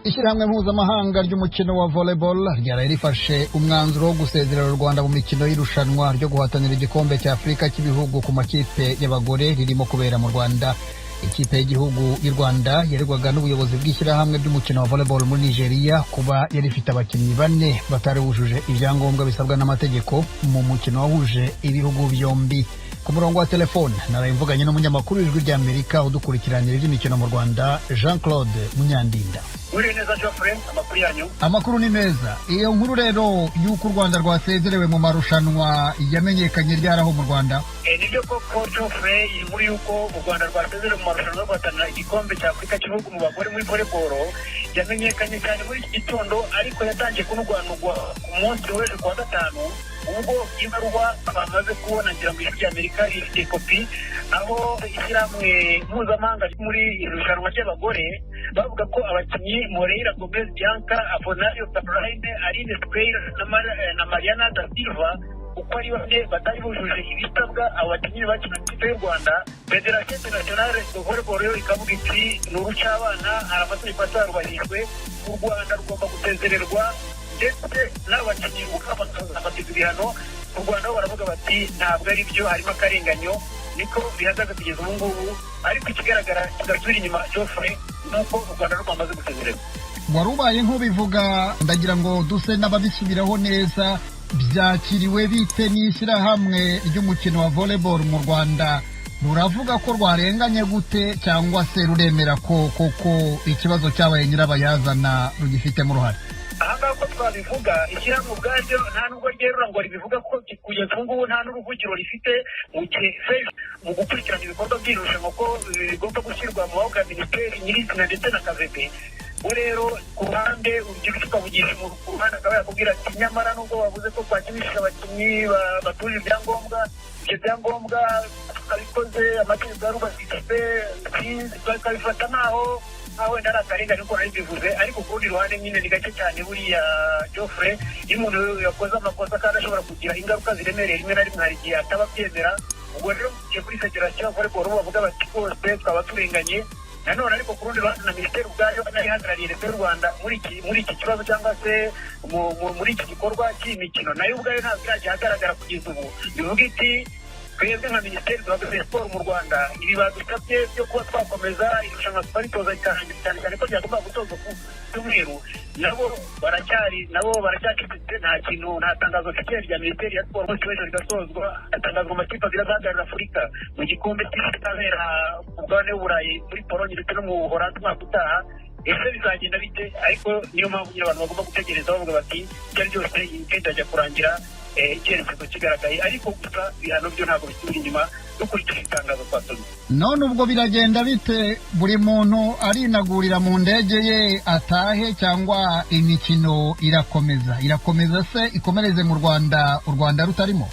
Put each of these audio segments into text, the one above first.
Ishyirahamwe mpuzamahanga ry'umukino wa volleyball ryaraye rifashe umwanzuro wo gusezerera u Rwanda mu mikino y'irushanwa ryo guhatanira igikombe cya Afurika cy'ibihugu ku makipe y'abagore ririmo kubera mu Rwanda. Ikipe y'igihugu y'u Rwanda yaregwaga n'ubuyobozi bw'ishyirahamwe ry'umukino wa volleyball muri Nigeria kuba yari ifite abakinnyi bane batari bujuje ibyangombwa bisabwa n'amategeko mu mukino wahuje ibihugu byombi. Ku murongo wa telefone naraye mvuganye n'umunyamakuru w'ijwi ry'Amerika udukurikiranira iby'imikino mu Rwanda, Jean-Claude Munyandinda. Uri neza Geoffrey, amakuru yanyu? Amakuru ni meza. Iyo nkuru rero y'uko u Rwanda rwasezerewe mu marushanwa yamenyekanye ryaraho mu Rwanda? Nibyo koko Geoffrey, inkuru y'uko u Rwanda rwasezerewe mu marushanwa yo guhatanira igikombe cya Afurika cy'ibihugu mu bagore muri volleyball yamenyekanye cyane muri iki gitondo, ariko yatangiye kunugwanugwa ku munsi w'ejo kuwa gatanu, ubwo ibaruwa bamaze kubona ngira ngo ijwi ry'Amerika rifite kopi, aho ishyirahamwe mpuzamahanga muri irushanwa ry'abagore bavuga ko abakinnyi Moreira Gomez Bianca, Aponario Cabraine, Aline Square na Mariana da Silva uko ari bane batari bujuje ibisabwa. Abo bakinnyi bakina ikipe y'u Rwanda, Federation Internationale de Volleyball yo ikavuga iti ni urucabana, hari amategeko atarubahirijwe, u Rwanda rugomba gusezererwa ndetse n'abakinnyi ukabafatira ibihano. U Rwanda bo baravuga bati ntabwo ari byo, harimo akarenganyo, niko bihagaze kugeza ubu ngubu. Ariko ikigaragara kigasubira inyuma Geoffrey nuko u Rwanda rwamaze gusezererwa. Wari ubaye nk'ubivuga, ndagira ngo duse n'ababisubiraho neza. Byakiriwe bite n'ishyirahamwe ry'umukino wa volleyball mu Rwanda? Ruravuga ko rwarenganye gute, cyangwa se ruremera ko koko ikibazo cyabaye nyirabayazana rugifitemo uruhare? Ahangaha ko twabivuga, ishyirahamwe ubwaryo nta nubwo ryerura ngo ribivuga ko kugeza ubu ngubu nta n'uruvugiro rifite mu gukurikirana ibikorwa by'irushanwa ko bigomba gushyirwa mu maboko ya minisiteri nyirizina ndetse na kavebe. Rero ku ruhande urubyiruko tukavugisha ku ruhande akaba yakubwira ati nyamara nubwo bavuze ko twakinisha abakinnyi batuje ibyangombwa, ibyo byangombwa tukabikoze amategeko yarubahirije, tukabifata nkaho wenda ari akarengane uko nari bivuze. Ariko ku rundi ruhande nyine ni gake cyane buriya Geoffrey, iyo umuntu yakoze amakosa kandi ashobora kugira ingaruka ziremereye rimwe na rimwe, hari igihe ataba abyemera. Ubwo rero mugiye kuri Federation Volleyball bavuga bati rwose twaba turenganye. Nanone ariko ku rundi ruhande na minisiteri ubwayo ihagarariye leta y'u Rwanda muri iki kibazo cyangwa se muri iki gikorwa cy'imikino, nayo ubwayo ntabwo irajya ahagaragara kugeza ubu. Bivuga iti twebwe nka minisiteri duhagarariye siporo mu Rwanda, ibi badusabye byo kuba twakomeza irushanwa twaritoza cyane cyane ko ryagomba gutozwa ku cyumweru, nabo baracyacecetse. Nta tangazo rifite rya minisiteri ya siporo umunsi w'ejo rigasozwa, hatangazwa amakipe abiri azahagararira Afurika mu gikombe cy'izabera ku mugabane w'Uburayi muri Polonye ndetse no mu Buholandi umwaka utaha. Ese bizagenda bite? Ariko niyo mpamvu nyine abantu bagomba gutegereza bavuga bati ibyo ari byose iyi weekend ajya kurangira icyerekezo kigaragaye, ariko gusa ibihano byo ntabwo bisubira inyuma dukurikije itangazo twasomye. None ubwo biragenda bite? Buri muntu arinagurira mu ndege ye atahe, cyangwa imikino irakomeza se ikomereze mu Rwanda, u Rwanda rutarimo?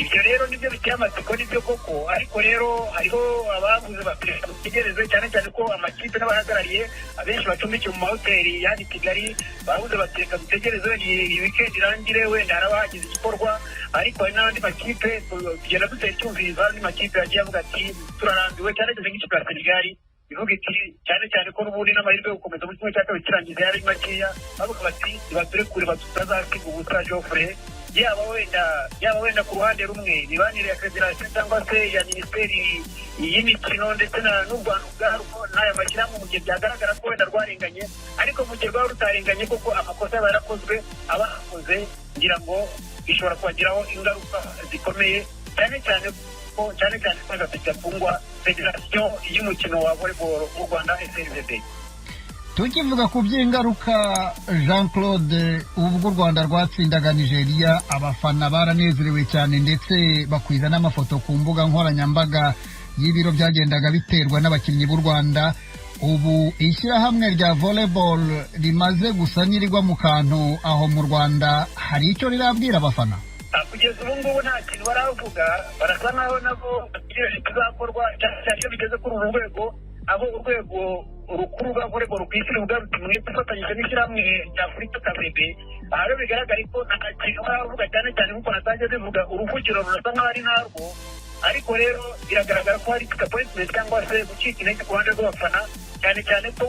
Ibyo rero nibyo biteye amatsiko, nibyo koko. Ariko rero hariho abavuze bategereze, cyane cyane ko amakipe n'abahagarariye abenshi bacumbikiye mu mahoteli yani Kigali, bavuze bati reka dutegereze iyi weekend irangire, wenda haraba hagize igikorwa. Ariko hari n'abandi makipe tugenda dutera icyumvirizo, andi makipe yagiye avuga ati turarambiwe, cyane cyane nk'ikipe ya Senegal ivuga iti cyane cyane ko n'ubundi n'amahirwe yo gukomeza muri kimwe cya kabiri kirangiza yari makeya, bavuga bati nibaturekure batazasiga ubusa Geoffrey. Yaba wenda ku ruhande rumwe imibanire ya Federation cyangwa se ya minisiteri y'imikino ndetse n'u Rwanda ubwarwo n'aya mashyirahamwe mu gihe byagaragara ko wenda rwarenganye, ariko mu gihe rwaba rutarenganye koko amakosa yaba yarakozwe, abakoze ngira ngo bishobora kubagiraho ingaruka zikomeye, cyane cyane ko gatafungwa Federation y'umukino wa volleyball mu Rwanda FNVB. Tukivuga ku by'ingaruka, Jean-Claude, ubwo u Rwanda rwatsindaga Nigeria abafana baranezerewe cyane ndetse bakwiza n'amafoto ku mbuga nkoranyambaga y'ibiro byagendaga biterwa n'abakinnyi b'u Rwanda. Ubu ishyirahamwe rya volleyball rimaze gusa n'irigwa mu kantu aho mu Rwanda, hari icyo rirabwira abafana? Kugeza ubu ngubu nta kintu baravuga, barasa nkaho nabo kizakorwa cyane iyo bigeze kuri uru rwego, aho urwego urukuru rwa volleyball ku isi ruvuga ruti mwe dufatanyije n'ishyirahamwe rya Afurika kavebe. Aha rero bigaragara ko nta kintu baravuga, cyane cyane nk'uko natangiye bivuga, uruvugiro rurasa nkaho ari narwo. Ariko rero biragaragara ko hari disappointment cyangwa se gucika intege ku ruhande rw'abafana, cyane cyane ko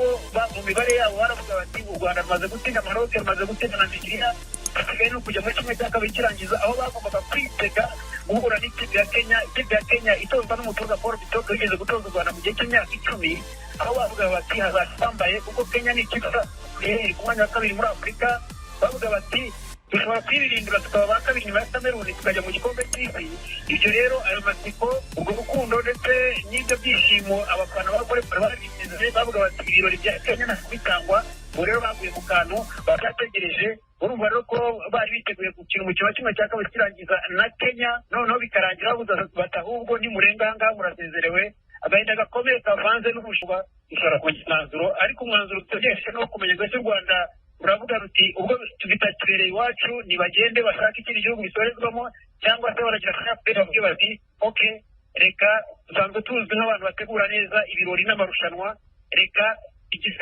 mu mibare yabo baravuga bati u Rwanda rumaze gutsinda Maroc, rumaze gutsinda na Nigeria, hasigaye no kujya muri kimwe cya kabiri kirangiza, aho bagombaga kwitega guhura n'ikipe ya Kenya. Ikipe ya Kenya itozwa n'umutoza Paul Bitoko yigeze gutoza u Rwanda mu gihe cy'imyaka 10, aho bavuga bati hazatwambaye kuko Kenya ni ikipe iri ku mwanya wa kabiri muri Afurika. Bavuga bati dushobora kwirindira tukaba ba kabiri nyuma ya Cameroon tukajya mu gikombe cy'isi. Ibyo rero ayo matsiko, ubwo rukundo ndetse n'ibyo byishimo abafana b'abagore barabigeze, bavuga bati ibirori bya Kenya nta kubitangwa. Ubu rero baguye mu kantu barategereje. Urumva rero ko bari biteguye gukina umukino wa kimwe cya kabiri kirangiza na Kenya, noneho bikarangira babuze bati ahubwo nimurenga aha ngaha murasezerewe. Agahinda gakomeye kavanze n'ubushuba dushobora kugira umwanzuro, ariko umwanzuro tutegereje no kumenya ko u Rwanda uravuga ruti ubwo bitakibereye iwacu nibagende bashaka ikindi gihugu bisorezwamo, cyangwa se baragira akayaperi bavuge bati okay, reka dusanzwe tuzwi nk'abantu bategura neza ibirori n'amarushanwa, reka igihe